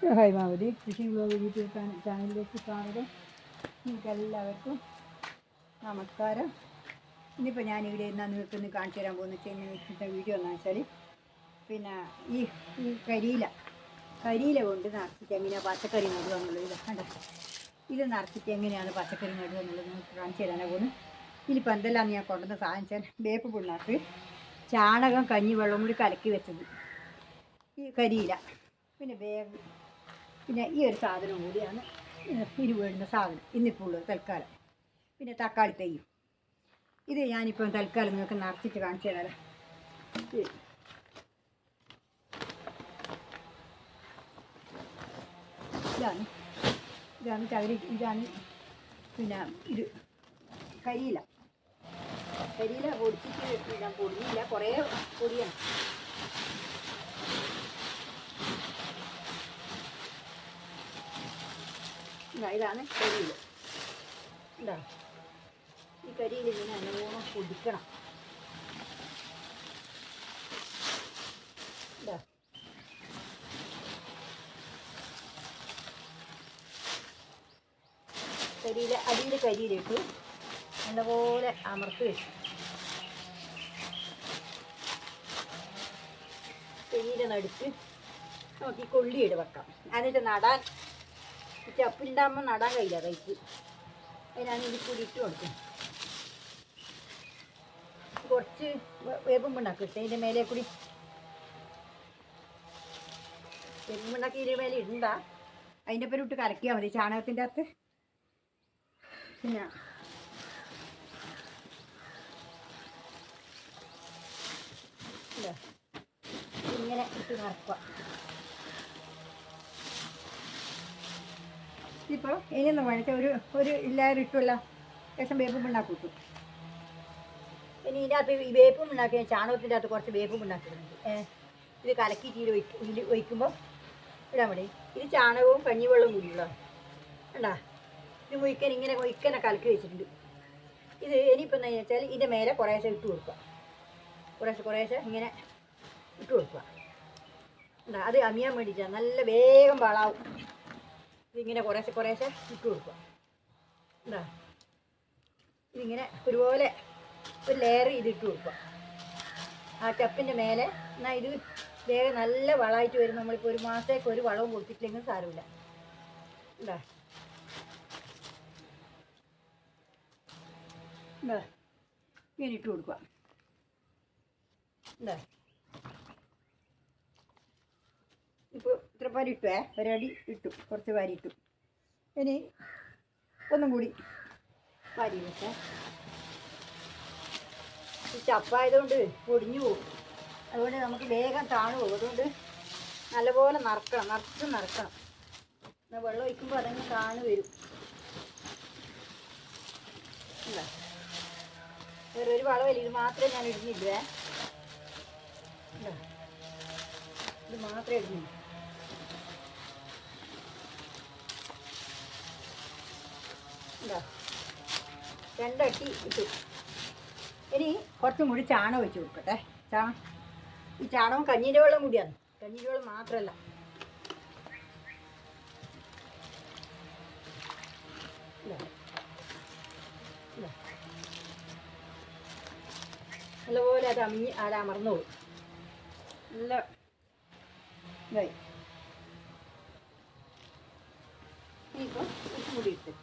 ഹൈമാവതി കൃഷി blog YouTube ചാനലിലേക്ക് സ്വാഗതം. നിങ്ങൾക്കെല്ലാവർക്കും നമസ്കാരം. ഇന്നിപ്പോൾ ഞാനിവിടെ എന്നാണ് നിങ്ങൾക്കൊന്ന് കാണിച്ചു തരാൻ പോകുന്ന ഇന്നത്തെ വീഡിയോ എന്ന് വെച്ചാൽ പിന്നെ ഈ കരിയില കൊണ്ട് നിറച്ചിട്ട് എങ്ങനെയാണ് പച്ചക്കറി നടുക എന്നുള്ളത്. ഇത് കണ്ട, ഇത് നിറച്ചിട്ട് എങ്ങനെയാണ് പച്ചക്കറി നടുക എന്നുള്ളത് നിങ്ങൾക്ക് കാണിച്ചു തരാനാണ് പോകുന്നത്. ഇതിലിപ്പോൾ എന്തെല്ലാം ഞാൻ കൊണ്ടുവന്ന സാധിച്ചാൽ വേപ്പ് പിണ്ണാക്ക്, ചാണകം, കഞ്ഞിവെള്ളം കൂടി കലക്കി വെച്ചത്, ഈ കരിയില, പിന്നെ വേവ്, പിന്നെ ഈ ഒരു സാധനം കൂടിയാണ് ഇനി വേണ്ടുന്ന സാധനം ഇന്നിപ്പോൾ ഉള്ളത് തൽക്കാലം. പിന്നെ തക്കാളി തൈയും. ഇത് ഞാനിപ്പം തൽക്കാലം നിങ്ങൾക്ക് നിറച്ചിട്ട് കാണിച്ചു തരാം. ഇതാണ് ചകിരി, ഇതാണ് പിന്നെ ഇത് കരിയില പൊടിച്ചിട്ട് ഞാൻ പൊടിയില്ല, കുറേ പൊടിയാണ്. ഇതാണ് കരിയില. എന്താ ഈ കരിയില ഇങ്ങനെ നല്ലോണം പൊടിക്കണം. എന്താ കരിയില അടിയിൽ കരിയിലിട്ടു നല്ലപോലെ അമർത്തി വെച്ചു. കരിയില നടുക്ക് നോക്കി കൊള്ളിയിട് വെക്കാം. എന്നിട്ട് നടാൻ ചപ്പുണ്ടാകുമ്പോൾ നടാൻ കഴിയില്ല കൈക്ക്. അതിനാണ് ഇതിൽ കൂടി ഇട്ട് കൊടുക്കും. കുറച്ച് വേപ്പും പിണ്ണാക്ക് ഇട്ട് ഇതിൻ്റെ മേലെ കൂടി വേപ്പും പിണ്ണാക്ക് ഇതിൻ്റെ മേലെ ഇടണ്ട, അതിൻ്റെ പേര് ഇട്ട് കലക്കിയാൽ മതി ചാണകത്തിൻ്റെ അകത്ത്. പിന്നെ ഇങ്ങനെ ഇട്ട് നിറക്കുക. ഇപ്പോൾ ഇനിയൊന്നും വേണിച്ച ഒരു എല്ലാവരും ഇട്ടുമല്ല ശേഷം വേപ്പും പിണ്ണാക്ക് കിട്ടും. ഇനി ഇതിൻ്റെ അകത്ത് ഈ വേപ്പും പിണ്ണാക്കി ചാണകത്തിൻ്റെ അകത്ത് കുറച്ച് വേപ്പും പിണ്ണാക്കിയിടുന്നുണ്ട്. ഇത് കലക്കിയിട്ട് ഇതിൽ ഒഴിക്കുമ്പോൾ ഇടാൻ മതി. ഇത് ചാണകവും കഞ്ഞിവെള്ളവും കൂടിയുള്ളതാണ്. കണ്ടാ, ഇത് ഇങ്ങനെ കലക്കി വെച്ചിട്ടുണ്ട്. ഇത് ഇനിയിപ്പോൾ എന്താ വെച്ചാൽ ഇതിൻ്റെ മേലെ കുറേശ്ശെ ഇട്ട് കൊടുക്കുക. കുറേശ്ശെ ഇങ്ങനെ ഇട്ട് കൊടുക്കുക. എന്താ അത് അമിയാൻ വേണ്ടിയിട്ടാണ്, നല്ല വേഗം വളാവും. ഇതിങ്ങനെ കുറേശ്ശെ ഇട്ട് കൊടുക്കുക. എന്താ ഇതിങ്ങനെ ഒരുപോലെ ഒരു ലെയർ ഇതിട്ട് കൊടുക്കുക ആ ചപ്പിൻ്റെ മേലെ. എന്നാൽ ഇത് വേഗം നല്ല വളമായിട്ട് വരും. നമ്മളിപ്പോൾ ഒരു മാസത്തേക്ക് ഒരു വളവും കൊടുത്തിട്ടില്ലെങ്കിൽ സാരമില്ല. എന്താ ഇങ്ങനെ ഇട്ട് കൊടുക്കുക. എന്താ ഇപ്പോൾ ഇത്ര പാരി ഇട്ടുവേ, ഒരടി ഇട്ടു, കുറച്ച് പാരി ഇട്ടു. ഇനി ഒന്നും കൂടി പാരി വെച്ചേ. ഈ ചപ്പായതുകൊണ്ട് പൊടിഞ്ഞു പോകും, അതുകൊണ്ട് നമുക്ക് വേഗം താണു പോകും. അതുകൊണ്ട് നല്ലപോലെ നിറച്ച് നിറക്കണം. എന്നാൽ വെള്ളം ഒഴിക്കുമ്പോൾ അതങ്ങ് താണു വരും. എന്താ വേറെ ഒരു വളമില്ല, ഇത് മാത്രമേ ഞാൻ ഇടുന്നില്ലേ. ഇത് മാത്രമേ ഇടുന്നില്ല. എന്താ രണ്ടട്ടി ഇട്ടു. ഇനി കുറച്ചും കൂടി ചാണകം വെച്ച് കൊടുക്കട്ടെ. ഈ ചാണകം കഞ്ഞീൻ്റെ വെള്ളം കൂടിയാണ്, കഞ്ഞീൻ്റെ വെള്ളം മാത്രമല്ല. നല്ലപോലെ അത് അമർന്നോളും. നല്ല ഇതായി. ഇനിയിപ്പോൾ കുറച്ചും കൂടി ഇട്ട്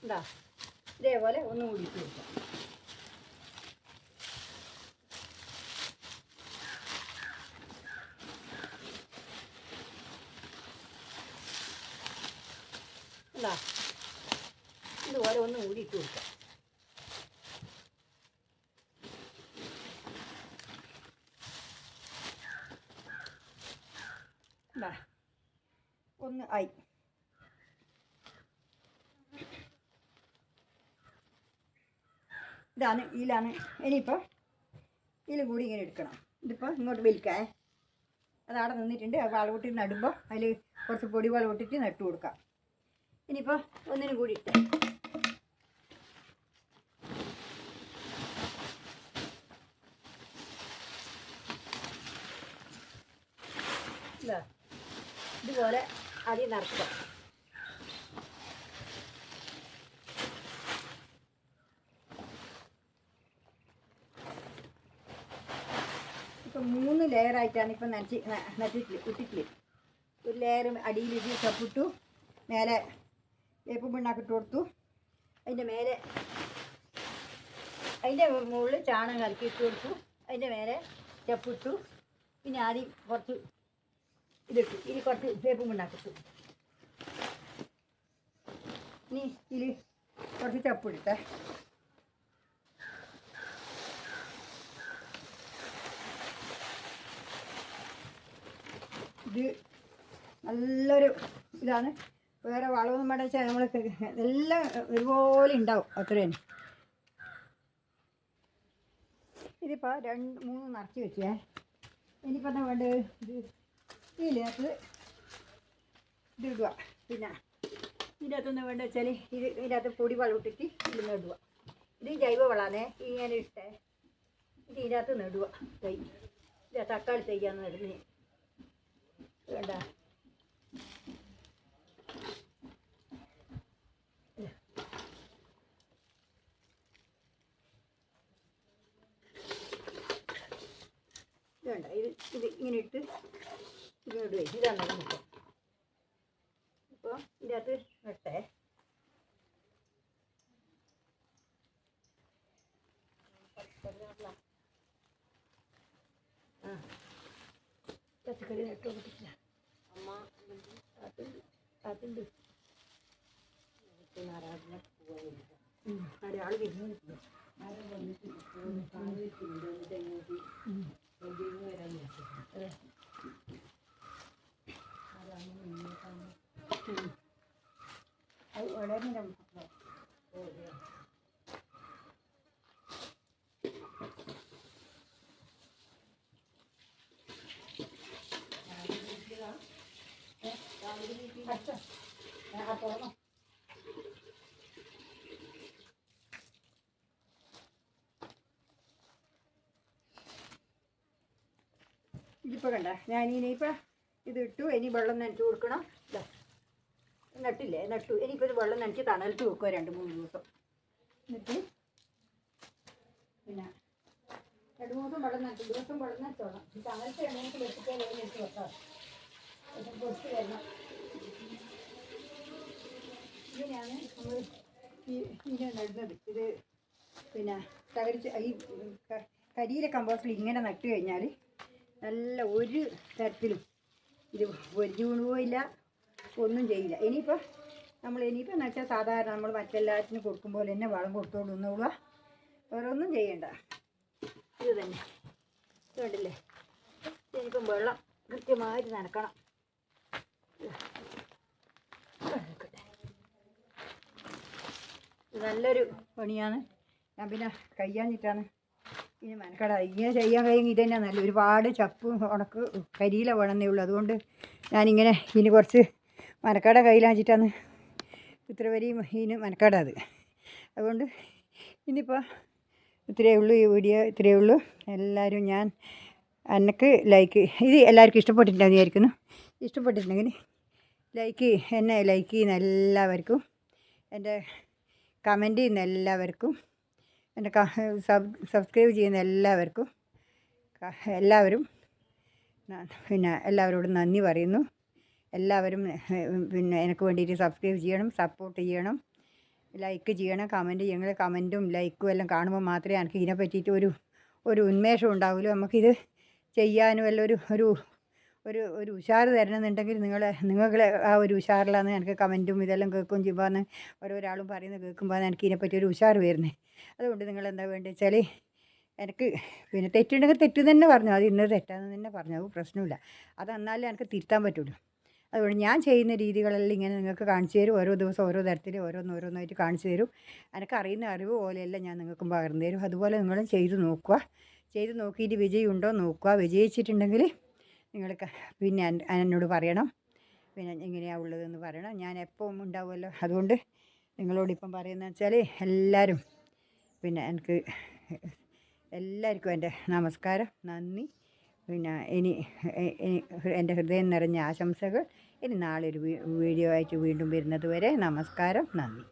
എന്താ ഇതേപോലെ ഒന്നും കൂടി ഇട്ട് കൊടുക്കാം. എന്താ ഇതുപോലെ ഒന്നും കൂടി ഇട്ട് കൊടുക്കാം. എന്താ ഒന്ന് ആയി. ഇതിലാണ്. ഇനിയിപ്പോൾ ഇതിൽ കൂടി ഇങ്ങനെ എടുക്കണം. ഇതിപ്പോൾ ഇങ്ങോട്ട് വലിക്കേ, അത് അവിടെ നിന്നിട്ടുണ്ട്. ആ വളവിട്ടിട്ട് നടുമ്പോൾ അതിൽ കുറച്ച് പൊടി വളവിട്ടിട്ട് നട്ടു കൊടുക്കാം. ഇനിയിപ്പോൾ ഒന്നിനും കൂടി ഇട്ട് ഇതാ ഇതുപോലെ ആദ്യം നിറക്കുക. ഇപ്പം 3 ലെയറായിട്ടാണ് ഇപ്പം ഇട്ടിട്ടില്ല. ഒരു ലെയർ അടിയിൽ ഇത് ചപ്പിട്ടു, മേലെ വേപ്പ് പിണ്ണാക്കിട്ട് കൊടുത്തു, അതിൻ്റെ മേലെ അതിൻ്റെ മുകളിൽ ചാണകം കലക്കി ഇട്ട് കൊടുത്തു, അതിൻ്റെ മേലെ ചപ്പിട്ടു. പിന്നെ ആദ്യം കുറച്ച് ഇതിട്ടു, ഇനി കുറച്ച് വേപ്പ് പിണ്ണാക്കിട്ടു. ഇനി ഇതിൽ കുറച്ച് ചപ്പിട്ടേ. ഇത് നല്ലൊരു ഇതാണ്. വേറെ വളമൊന്നും വേണ്ട വെച്ചാൽ നമ്മൾ എല്ലാം ഒരുപോലെ ഉണ്ടാവും, അത്ര തന്നെ. ഇതിപ്പോൾ 2-3 നിറച്ച് വെച്ചേ. ഇനിയിപ്പോൾ എന്താ വേണ്ടത്? ഇതിനകത്ത് ഇത് ഇടുക. പിന്നെ ഇതിനകത്തൊന്നും വേണ്ട വെച്ചാൽ ഇതിനകത്ത് പൊടി വളം ഇട്ടിട്ട് ഇതിൽ ഇടുക. ഇത് ജൈവ വളമാണേ, ഇങ്ങനെ ഇട്ടേ. ഇത് ഇതിനകത്ത് നടുക. തൈ ഇത് തക്കാളി തൈയാന്ന് നടുന്നേ വേണ്ട. വേണ്ട ഇത് ഇങ്ങനെ ഇട്ട് ഇങ്ങോട്ട് വരും. ഇതാണ് നമുക്ക്. അപ്പോൾ ഇതിൻ്റെ അകത്ത് നട്ടേ. ആ പച്ചക്കറി നട്ടു കൊടുത്തിട്ടില്ല അമ്മ. അതുണ്ട് ഒരാൾ വരുന്നു. അത് വളരെ ഇതിപ്പോൾ കണ്ട ഞാനിനിയിപ്പോൾ ഇത് ഇട്ടു. ഇനി വെള്ളം നനച്ച് കൊടുക്കണം. നട്ടില്ലേ, നട്ടു. ഇനിയിപ്പോൾ ഇത് വെള്ളം നനച്ച് തണലത്ത് വെക്കുക 2-3 ദിവസം. എന്നിട്ട് പിന്നെ 2-3 ദിവസം വെള്ളം നനച്ചു, ദിവസം വെള്ളം നനച്ചോളാം. തണലത്ത് എണ്ണയ്ക്ക് വെച്ചിട്ട് വെള്ളം നനച്ച് വെക്കാം. പൊടിച്ച് വരണം. ഇങ്ങനെയാണ് നമ്മൾ ഇതിനെ നടുന്നത്. ഇത് പിന്നെ ഈ കരിയില കമ്പോസ്റ്റിൽ ഇങ്ങനെ നട്ട് കഴിഞ്ഞാൽ നല്ല ഒരു തരത്തിലും ഇത് പൊരിഞ്ഞു വീണുപോയില്ല, ഒന്നും ചെയ്യില്ല. ഇനിയിപ്പോൾ എന്ന് വെച്ചാൽ സാധാരണ നമ്മൾ മറ്റെല്ലാത്തിനും കൊടുക്കുമ്പോൾ തന്നെ വളം കൊടുത്തോളൂ എന്നുള്ള, വേറെ ഒന്നും ചെയ്യണ്ട. ഇത് തന്നെ ഇതുണ്ടല്ലേ. ഇനിയിപ്പം വെള്ളം കൃത്യമായിട്ട് നനക്കണം. ഇത് നല്ലൊരു പണിയാണ്. ഞാൻ പിന്നെ കഴിയാഞ്ഞിട്ടാണ് ഇനി മനക്കട. ഇങ്ങനെ ചെയ്യാൻ കഴിയും. ഇത് തന്നെ നല്ല ഒരുപാട് ചപ്പ് ഉണക്ക് കരിയില വേണമെന്നേ ഉള്ളൂ. അതുകൊണ്ട് ഞാനിങ്ങനെ ഇനി കുറച്ച് മനക്കട കയ്യിലാച്ചിട്ടാണ് ഇത്ര വരെയും ഇതിന് മനക്കട. അതുകൊണ്ട് ഇനിയിപ്പോൾ ഇത്രയേ ഉള്ളൂ. ഈ വീഡിയോ ഇത്രയേ ഉള്ളൂ. എല്ലാവരും എനിക്ക് ലൈക്ക് ഇത് എല്ലാവർക്കും ഇഷ്ടപ്പെട്ടിട്ടുണ്ടെന്ന് വിചാരിക്കുന്നു. ഇഷ്ടപ്പെട്ടിട്ടുണ്ടെങ്കിൽ എന്നെ ലൈക്ക് ചെയ്യുന്ന എല്ലാവർക്കും, എൻ്റെ കമൻറ്റ് ചെയ്യുന്ന എല്ലാവർക്കും, എൻ്റെ സബ്സ്ക്രൈബ് ചെയ്യുന്ന എല്ലാവർക്കും പിന്നെ എല്ലാവരോടും നന്ദി പറയുന്നു. എല്ലാവരും പിന്നെ എനിക്ക് വേണ്ടിയിട്ട് സബ്സ്ക്രൈബ് ചെയ്യണം, സപ്പോർട്ട് ചെയ്യണം, ലൈക്ക് ചെയ്യണം, കമൻറ്റ് ചെയ്യണം. കമൻറ്റും ലൈക്കും എല്ലാം കാണുമ്പോൾ മാത്രമേ എനിക്ക് ഇതിനെ പറ്റിയിട്ട് ഒരു ഉന്മേഷം ഉണ്ടാവുള്ളൂ. നമുക്കിത് ചെയ്യാനും എല്ലാം ഒരു ഉഷാറ് തരണമെന്നുണ്ടെങ്കിൽ നിങ്ങളെ ആ ഒരു ഉഷാറിലാണ് എനിക്ക് കമൻറ്റും ഇതെല്ലാം കേൾക്കുകയും ചെയ്യുമ്പോൾ ഓരോരാളും പറയുന്നത് കേൾക്കുമ്പോൾ എനിക്ക് ഇതിനെപ്പറ്റി ഒരു ഉഷാറ് വരുന്നത്. അതുകൊണ്ട് നിങ്ങളെന്താ വേണ്ടത് വെച്ചാൽ എനിക്ക് പിന്നെ തെറ്റുണ്ടെങ്കിൽ തെറ്റ് തന്നെ പറഞ്ഞു, അത് ഇന്നത് തെറ്റാന്ന് തന്നെ പറഞ്ഞു, അത് പ്രശ്നമില്ല. അതെന്നാലേ എനിക്ക് തിരുത്താൻ പറ്റുള്ളൂ. അതുകൊണ്ട് ഞാൻ ചെയ്യുന്ന രീതികളെല്ലാം ഇങ്ങനെ നിങ്ങൾക്ക് കാണിച്ചു തരും. ഓരോ ദിവസം ഓരോ തരത്തിൽ ഓരോന്നായിട്ട് കാണിച്ചു തരും. എനിക്കറിയുന്ന അറിവ് പോലെയെല്ലാം ഞാൻ നിങ്ങൾക്കും പകർന്നു തരും. അതുപോലെ നിങ്ങളും ചെയ്ത് നോക്കുക. ചെയ്ത് നോക്കിയിട്ട് വിജയം ഉണ്ടോ നോക്കുക. വിജയിച്ചിട്ടുണ്ടെങ്കിൽ നിങ്ങൾ പിന്നെ എന്നോട് പറയണം. പിന്നെ എങ്ങനെയാണ് ഉള്ളതെന്ന് പറയണം. ഞാൻ എപ്പം ഉണ്ടാവുമല്ലോ. അതുകൊണ്ട് നിങ്ങളോടിപ്പം പറയുന്നത് വെച്ചാൽ എല്ലാവരും പിന്നെ എനിക്ക് എല്ലാവർക്കും എൻ്റെ നമസ്കാരം, നന്ദി. പിന്നെ ഇനി എൻ്റെ ഹൃദയം നിറഞ്ഞ ആശംസകൾ. ഇനി നാളെ ഒരു വീഡിയോ ആയിട്ട് വീണ്ടും വരുന്നത് വരെ നമസ്കാരം, നന്ദി.